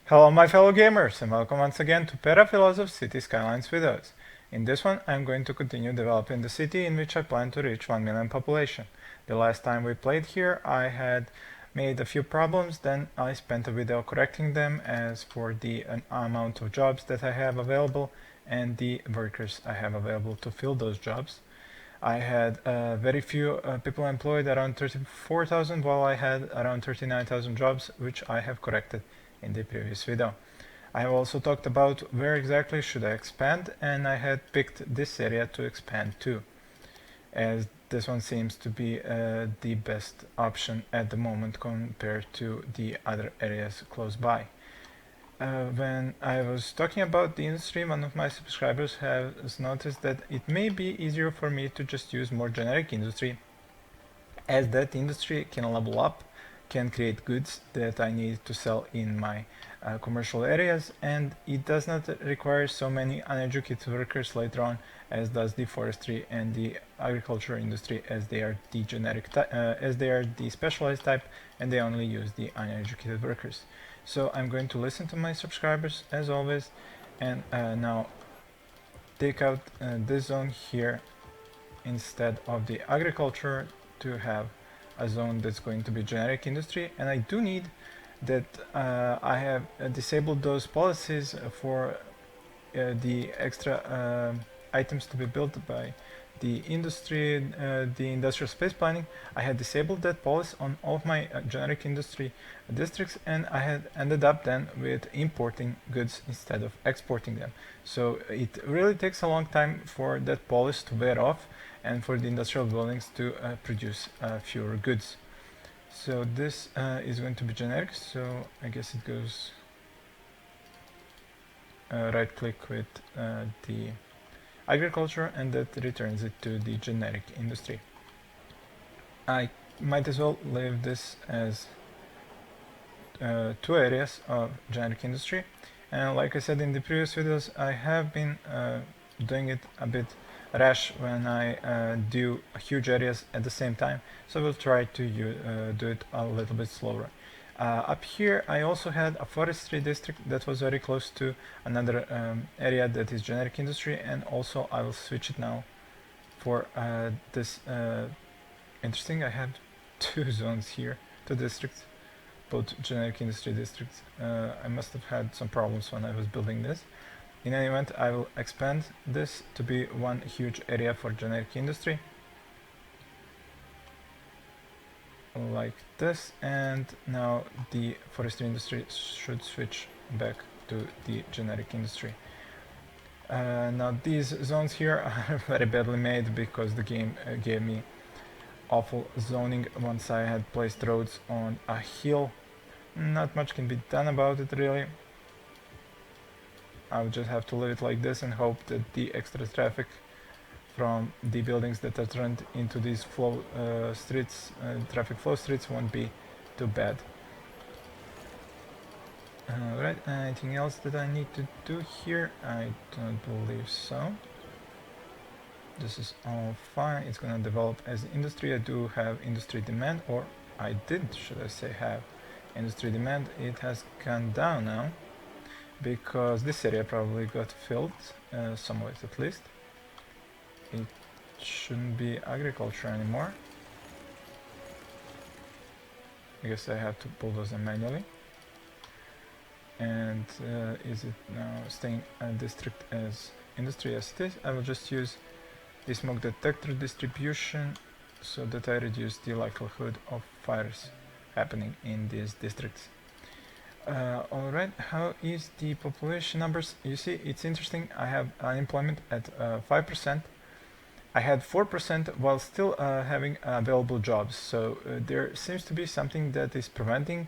Hello my fellow gamers and welcome once again to Perafilozof City Skylines videos. In this one I'm going to continue developing the city in which I plan to reach 1 million population. The last time we played here I had made a few problems, then I spent a video correcting them as for the amount of jobs that I have available and the workers I have available to fill those jobs. I had very few people employed, around 34,000, while I had around 39,000 jobs, which I have corrected in the previous video. I have also talked about where exactly should I expand, and I had picked this area to expand to, as this one seems to be the best option at the moment compared to the other areas close by. When I was talking about the industry, one of my subscribers has noticed that it may be easier for me to just use more generic industry, as that industry can level up, can create goods that I need to sell in my commercial areas, and it does not require so many uneducated workers later on as does the forestry and the agriculture industry, as they are the as they are the specialized type and they only use the uneducated workers. So I'm going to listen to my subscribers as always, and now take out this zone here instead of the agriculture to have a zone that's going to be generic industry. And I do need that I have disabled those policies for the extra items to be built by the industry, the industrial space planning. I had disabled that policy on all of my generic industry districts, and I had ended up then with importing goods instead of exporting them. So it really takes a long time for that policy to wear off and for the industrial buildings to produce fewer goods. So this is going to be generic, so I guess it goes right click with the agriculture, and that returns it to the generic industry. I might as well leave this as two areas of generic industry, and like I said in the previous videos, I have been doing it a bit rash when I do huge areas at the same time, so we'll try to do it a little bit slower. Up here I also had a forestry district that was very close to another area that is generic industry, and also I will switch it now for this interesting. I had two zones here, two districts, both generic industry districts. I must have had some problems when I was building this. In any event, I will expand this to be one huge area for generic industry, like this, and now the forestry industry should switch back to the generic industry. Now these zones here are very badly made because the game gave me awful zoning once I had placed roads on a hill. Not much can be done about it really. I would just have to leave it like this and hope that the extra traffic from the buildings that are turned into these flow streets, traffic flow streets, won't be too bad. Alright, anything else that I need to do here? I don't believe so. This is all fine. It's gonna develop as industry. I do have industry demand, or I did, should I say, have industry demand. It has gone down now because this area probably got filled, somewhat at least. It shouldn't be agriculture anymore. I guess I have to bulldoze them manually. And is it now staying a district as industry as it is? I will just use the smoke detector distribution so that I reduce the likelihood of fires happening in these districts. Alright, how is the population numbers? You see, it's interesting. I have unemployment at 5%. I had 4% while still having available jobs, so there seems to be something that is preventing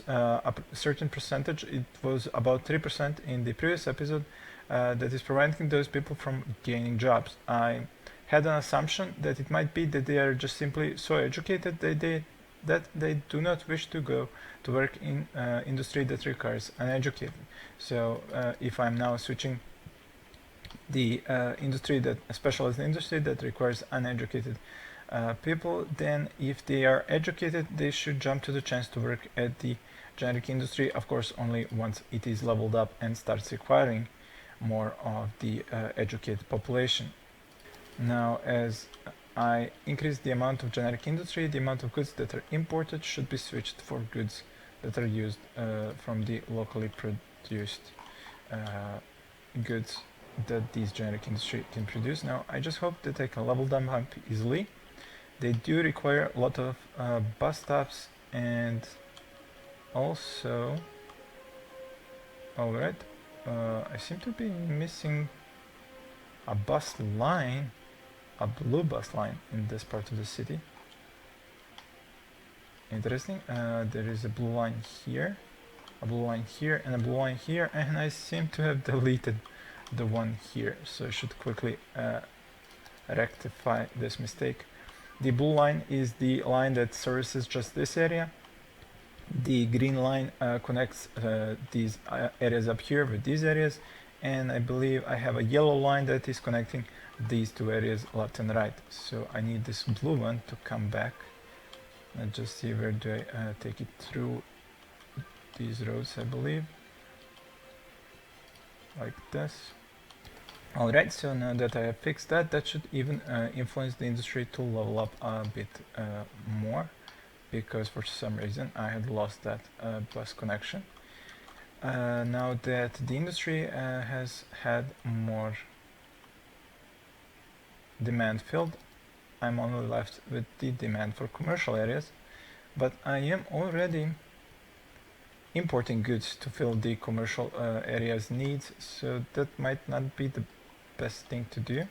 a certain percentage. It was about 3% in the previous episode that is preventing those people from gaining jobs. I had an assumption that it might be that they are just simply so educated that they do not wish to go to work in industry that requires uneducated. So if I'm now switching the industry, that specialized industry that requires uneducated people, then if they are educated, they should jump to the chance to work at the generic industry, of course only once it is leveled up and starts requiring more of the educated population. Now, as I increase the amount of generic industry, the amount of goods that are imported should be switched for goods that are used from the locally produced goods that these generic industry can produce. Now, I just hope that I can level them up easily. They do require a lot of bus stops, and also, alright, I seem to be missing a bus line, a blue bus line in this part of the city. Interesting. There is a blue line here, a blue line here, and a blue line here, and I seem to have deleted the one here, so I should quickly rectify this mistake. The blue line is the line that services just this area. The green line connects these areas up here with these areas, and I believe I have a yellow line that is connecting these two areas left and right. So I need this blue one to come back. Let's just see, where do I take it through these roads, I believe. Like this. Alright, so now that I have fixed that, that should even influence the industry to level up a bit more, because for some reason I had lost that bus connection. Now that the industry has had more demand filled, I'm only left with the demand for commercial areas, but I am already importing goods to fill the commercial areas needs, so that might not be the best thing to do.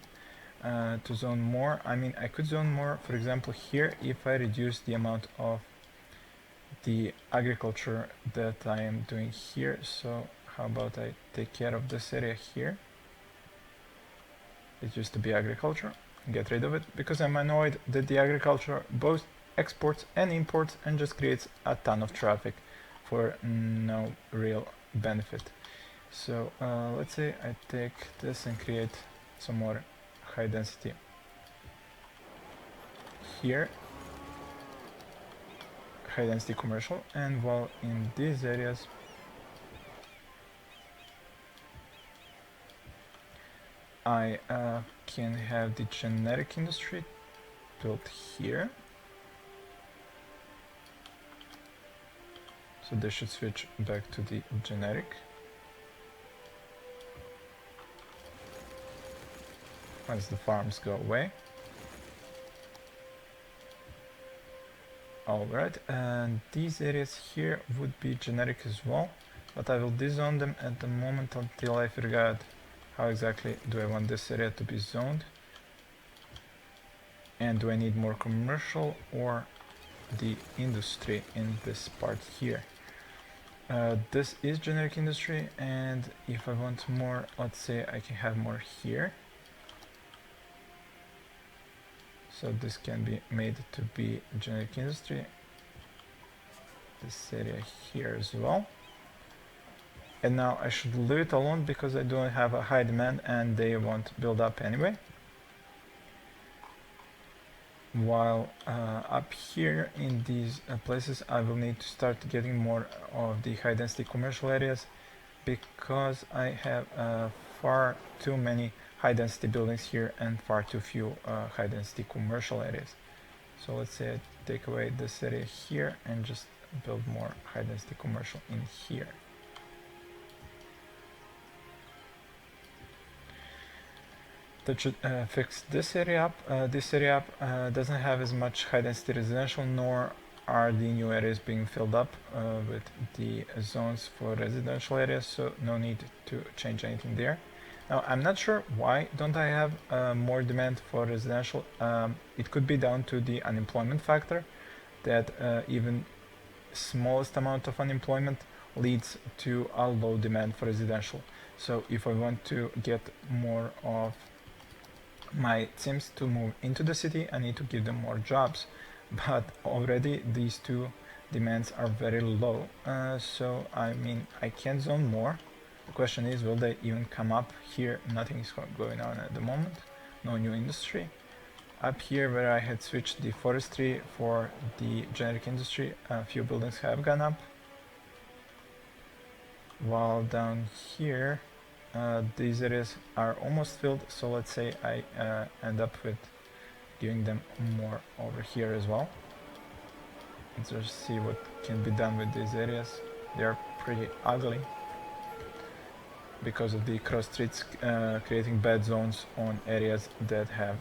To zone more, I mean, I could zone more, for example, here, if I reduce the amount of the agriculture that I am doing here. So how about I take care of this area here? It used to be agriculture. Get rid of it, because I'm annoyed that the agriculture both exports and imports and just creates a ton of traffic for no real benefit. So let's say I take this and create some more high density here, high density commercial, and while in these areas I can have the generic industry built here. So they should switch back to the generic. As the farms go away. Alright, and these areas here would be generic as well, but I will dezone them at the moment until I figure out how exactly do I want this area to be zoned, and do I need more commercial or the industry in this part here. This is generic industry, and if I want more, let's say I can have more here. So this can be made to be generic industry. This area here as well. And now I should leave it alone because I don't have a high demand and they won't build up anyway. While up here in these places I will need to start getting more of the high density commercial areas, because I have far too many high density buildings here and far too few high density commercial areas. So let's say I take away this area here and just build more high density commercial in here. That should fix this area up. This area up doesn't have as much high density residential, nor are the new areas being filled up with the zones for residential areas, so no need to change anything there. Now, I'm not sure why don't I have more demand for residential. It could be down to the unemployment factor, that even smallest amount of unemployment leads to a low demand for residential. So if I want to get more of my Cims to move into the city, I need to give them more jobs, but already these two demands are very low, so I mean I can zone more. The question is, will they even come up here? Nothing is going on at the moment, no new industry. up here where I had switched the forestry for the generic industry, a few buildings have gone up. While down here, these areas are almost filled, so let's say I end up with giving them more over here as well. Let's just see what can be done with these areas. They are pretty ugly because of the cross streets creating bad zones on areas that have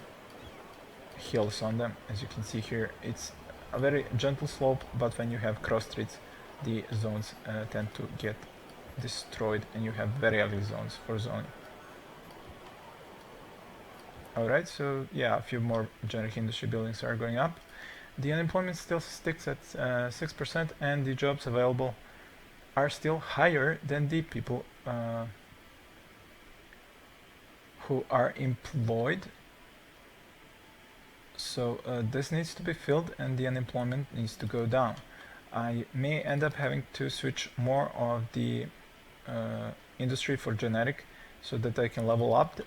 hills on them. As you can see here, it's a very gentle slope, but when you have cross streets, the zones tend to get destroyed and you have very ugly zones for zoning. Alright, so yeah, a few more generic industry buildings are going up. The unemployment still sticks at 6%, and the jobs available are still higher than the people who are employed. So this needs to be filled and the unemployment needs to go down. I may end up having to switch more of the industry for generic so that I can level up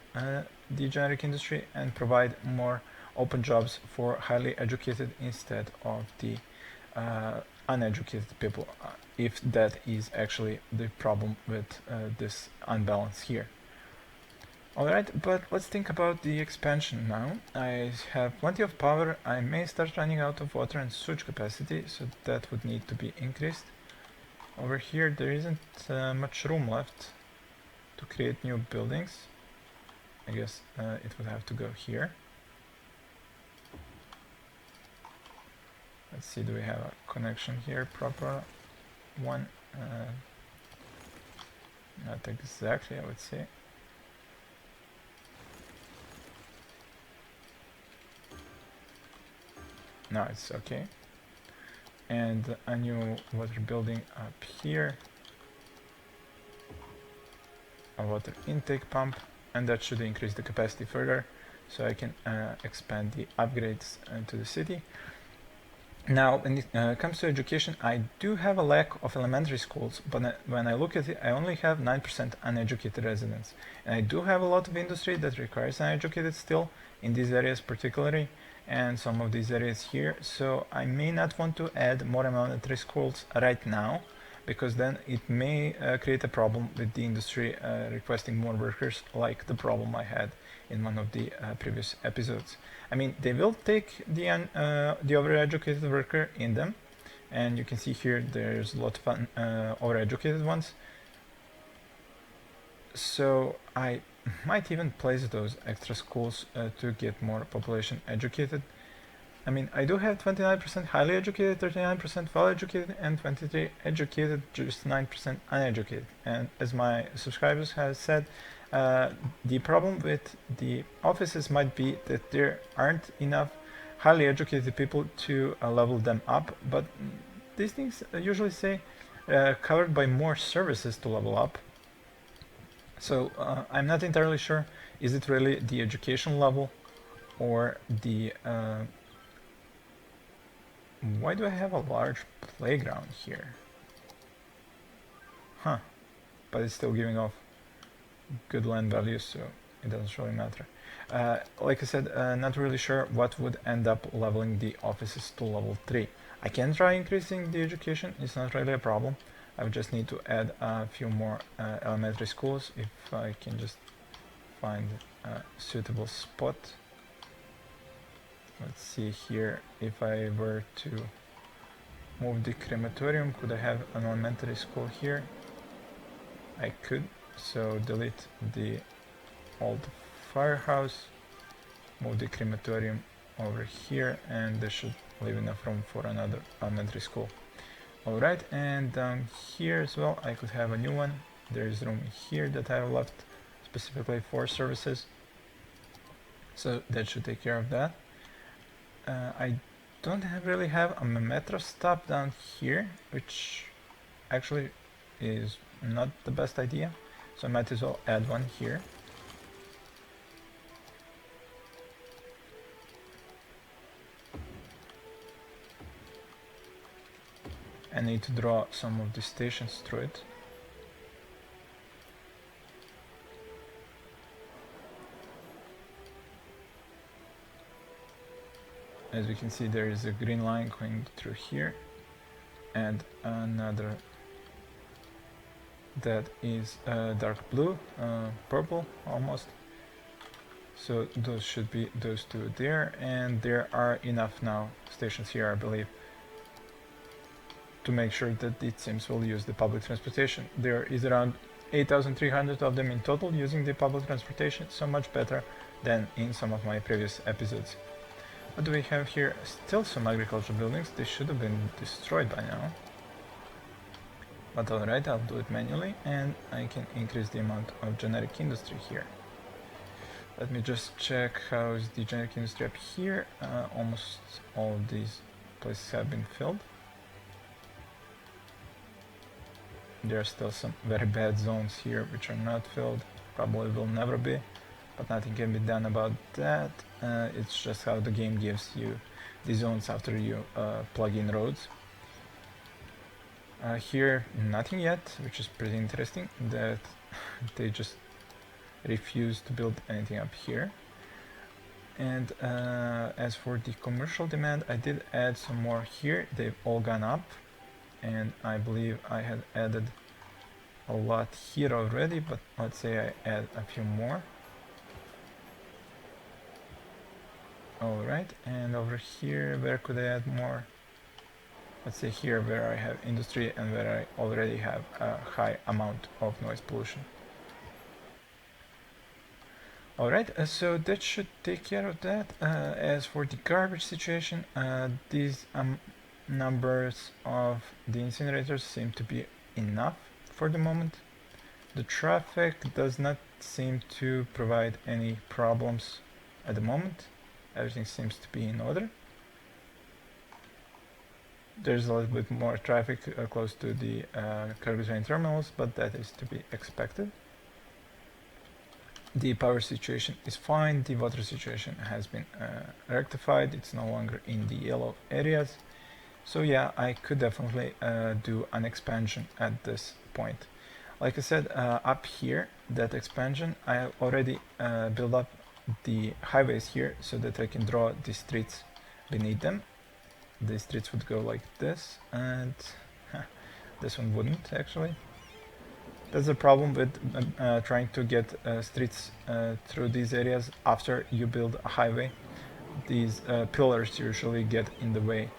the generic industry and provide more open jobs for highly educated instead of the uneducated people, if that is actually the problem with this unbalance here. Alright, but let's think about the expansion now. I have plenty of power. I may start running out of water and sewage capacity, so that would need to be increased. Over here there isn't much room left to create new buildings. I guess it would have to go here. Let's see, do we have a connection here, proper one? Not exactly, I would say. No, it's okay. And a new water building up here. A water intake pump, and that should increase the capacity further, so I can expand the upgrades to the city. Now, when it comes to education, I do have a lack of elementary schools, but when I look at it, I only have 9% uneducated residents. And I do have a lot of industry that requires uneducated still, in these areas particularly, and some of these areas here, so I may not want to add more elementary schools right now, because then it may create a problem with the industry requesting more workers, like the problem I had in one of the previous episodes. I mean, they will take the overeducated worker in them, and you can see here there's a lot of overeducated ones. So I might even place those extra schools to get more population educated. I mean, I do have 29% highly educated, 39% well educated, and 23 educated, just 9% uneducated. And as my subscribers have said, the problem with the offices might be that there aren't enough highly educated people to level them up, but these things usually say covered by more services to level up. So I'm not entirely sure, is it really the education level or the why do I have a large playground here? Huh, but it's still giving off good land values, so it doesn't really matter. Like I said, not really sure what would end up leveling the offices to level 3. I can try increasing the education, it's not really a problem. I would just need to add a few more elementary schools if I can just find a suitable spot. Let's see here, if I were to move the crematorium, could I have an elementary school here? I could, so delete the old firehouse, move the crematorium over here, and this should leave enough room for another elementary school. Alright, and down here as well I could have a new one. There is room here that I have left specifically for services, so that should take care of that. I don't really have a metro stop down here, which actually is not the best idea, so I might as well add one here. I need to draw some of the stations through it. As we can see, there is a green line going through here, and another that is dark blue, purple almost. So those should be those two there, and there are enough now stations here, I believe, to make sure that the Cims will use the public transportation. There is around 8,300 of them in total using the public transportation, so much better than in some of my previous episodes. What do we have here? Still some agricultural buildings. They should have been destroyed by now. But alright, I'll do it manually, and I can increase the amount of generic industry here. Let me just check how's the generic industry up here. Almost all of these places have been filled. There are still some very bad zones here which are not filled, probably will never be, but nothing can be done about that. It's just how the game gives you the zones after you plug in roads. Here nothing yet, which is pretty interesting that they just refuse to build anything up here. And as for the commercial demand, I did add some more here. They've all gone up, and I believe I had added a lot here already, but let's say I add a few more. Alright, and over here, where could I add more? Let's say here where I have industry and where I already have a high amount of noise pollution. Alright, so that should take care of that. As for the garbage situation, these numbers of the incinerators seem to be enough for the moment. The traffic does not seem to provide any problems at the moment. Everything seems to be in order. There's a little bit more traffic close to the cargo train terminals, but that is to be expected. The power situation is fine. The water situation has been rectified. It's no longer in the yellow areas. So yeah, I could definitely do an expansion at this point. Like I said, up here, that expansion, I already built up the highways here so that I can draw the streets beneath them. The streets would go like this, and this one wouldn't actually. That's the problem with trying to get streets through these areas after you build a highway. These pillars usually get in the way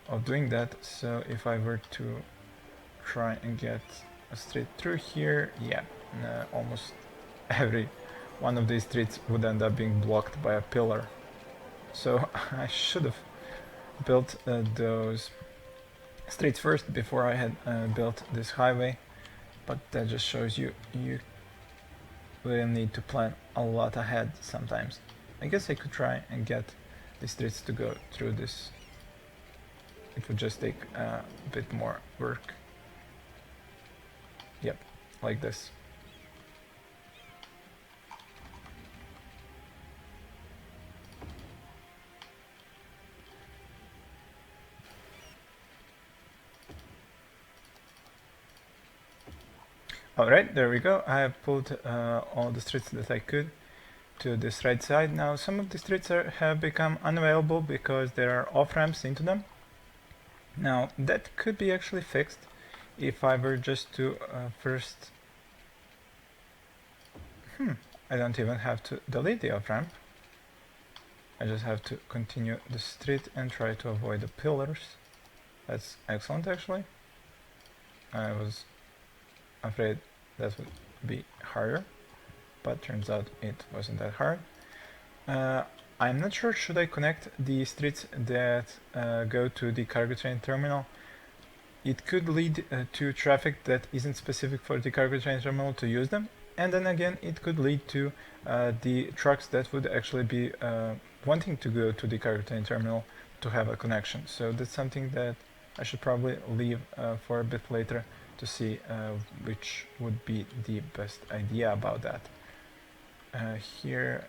of doing that, so if I were to try and get a street through here, yeah, almost every one of these streets would end up being blocked by a pillar. So I should have built those streets first before I had built this highway, but that just shows you will need to plan a lot ahead sometimes. I guess I could try and get the streets to go through this. It would just take a bit more work. Yep, like this. Alright, there we go. I have pulled all the streets that I could to this right side. Now some of the streets have become unavailable because there are off-ramps into them. Now that could be actually fixed if I were just to first... I don't even have to delete the off-ramp. I just have to continue the street and try to avoid the pillars. That's excellent actually. I was afraid that would be harder, but turns out it wasn't that hard. I'm not sure, should I connect the streets that go to the cargo train terminal? It could lead to traffic that isn't specific for the cargo train terminal to use them, and then again it could lead to the trucks that would actually be wanting to go to the cargo train terminal to have a connection. So that's something that I should probably leave for a bit later to see which would be the best idea about that. Here,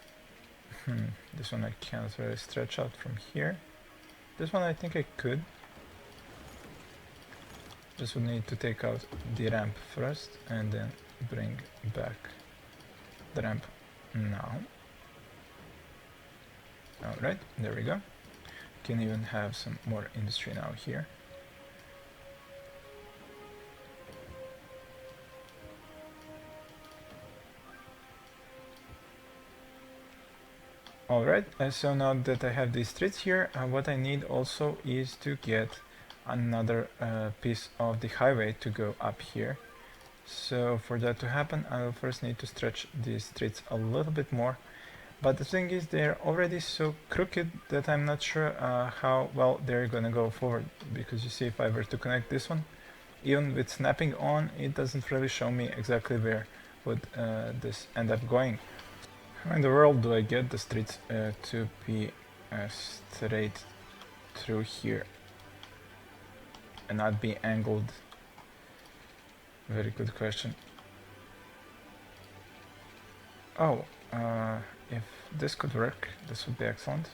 this one I can't really stretch out from here. This one I think I could. Just would need to take out the ramp first and then bring back the ramp now. Alright, there we go. can even have some more industry now here. Alright, so now that I have these streets here, what I need also is to get another piece of the highway to go up here. So for that to happen, I will first need to stretch these streets a little bit more. But the thing is, they're already so crooked that I'm not sure how well they're gonna go forward. Because you see, if I were to connect this one, even with snapping on, it doesn't really show me exactly where would this end up going. How in the world do I get the streets to be straight through here and not be angled? Very good question. Oh, if this could work, this would be excellent.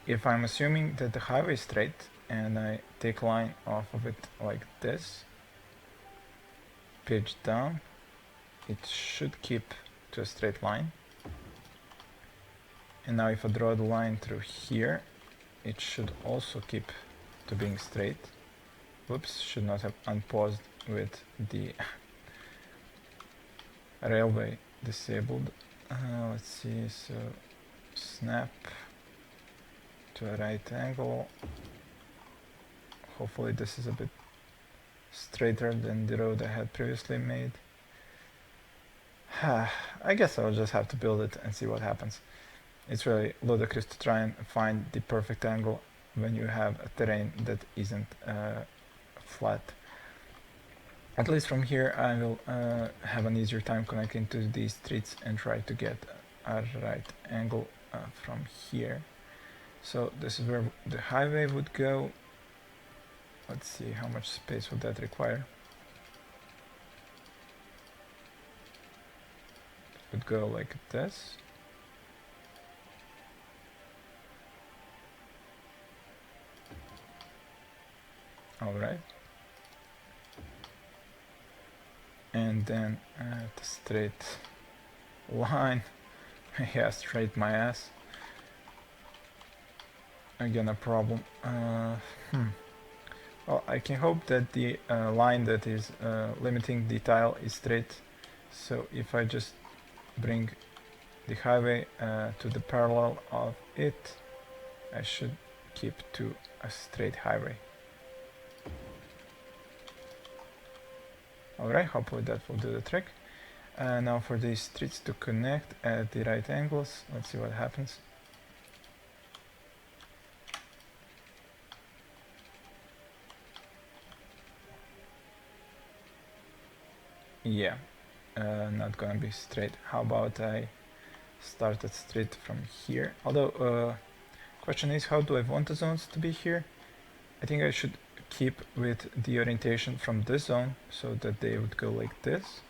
If I'm assuming that the highway is straight and I take a line off of it like this, pitch down, it should keep to a straight line. And now if I draw the line through here, it should also keep to being straight. Whoops, should not have unpaused with the railway disabled. Let's see, so snap to a right angle. Hopefully this is a bit straighter than the road I had previously made. I guess I'll just have to build it and see what happens. It's really ludicrous to try and find the perfect angle when you have a terrain that isn't flat. At least from here I will have an easier time connecting to these streets and try to get a right angle from here. So this is where the highway would go. Let's see how much space would that require. It would go like this. Alright. And then the straight line. Yeah, straight my ass. Again, a problem. Well, I can hope that the line that is limiting the tile is straight. So if I just bring the highway to the parallel of it, I should keep to a straight highway. Alright, hopefully that will do the trick. Now for these streets to connect at the right angles, let's see what happens. Yeah, not gonna be straight. How about I start it straight from here? Although, question is, how do I want the zones to be here? I think I should keep with the orientation from this zone so that they would go like this.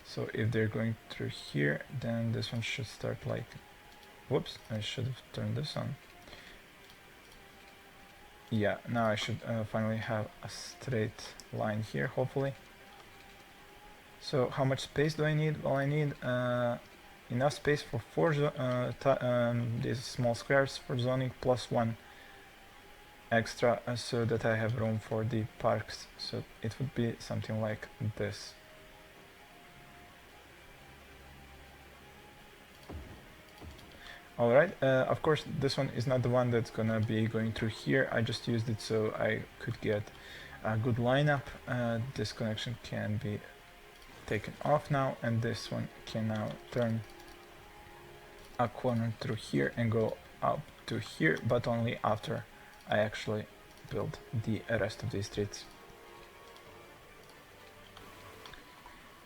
So if they're going through here, then this one should start like, whoops, I should have turned this on. Yeah, now I should finally have a straight line here, hopefully. So how much space do I need? Well, I need enough space for these small squares for zoning plus one extra so that I have room for the parks. So it would be something like this. Alright, of course this one is not the one that's gonna be going through here. I just used it so I could get a good lineup. This connection can be taken off now, and this one can now turn a corner through here and go up to here, but only after I actually build the rest of these streets.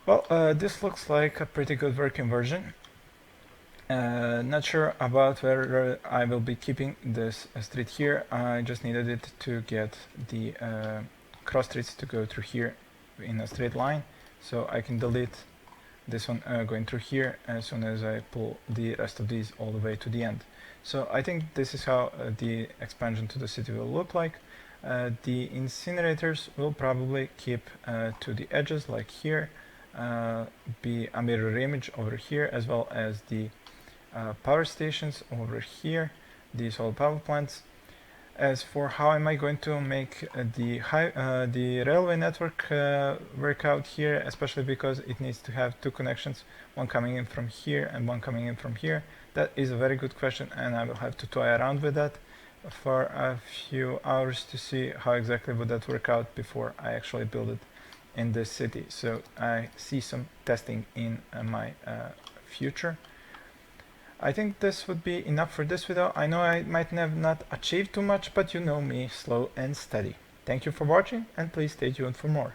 Well, this looks like a pretty good working version. Not sure about where I will be keeping this street here. I just needed it to get the cross streets to go through here in a straight line, so I can delete this one going through here as soon as I pull the rest of these all the way to the end. So I think this is how the expansion to the city will look like. The incinerators will probably keep to the edges like here, be a mirror image over here, as well as the power stations over here. these old power plants. As for how am I going to make the railway network work out here, especially because it needs to have two connections, one coming in from here and one coming in from here, that is a very good question, and I will have to toy around with that for a few hours to see how exactly would that work out before I actually build it in this city. So I see some testing in my future. I think this would be enough for this video. I know I might have not achieved too much, but you know me, slow and steady. Thank you for watching, and please stay tuned for more.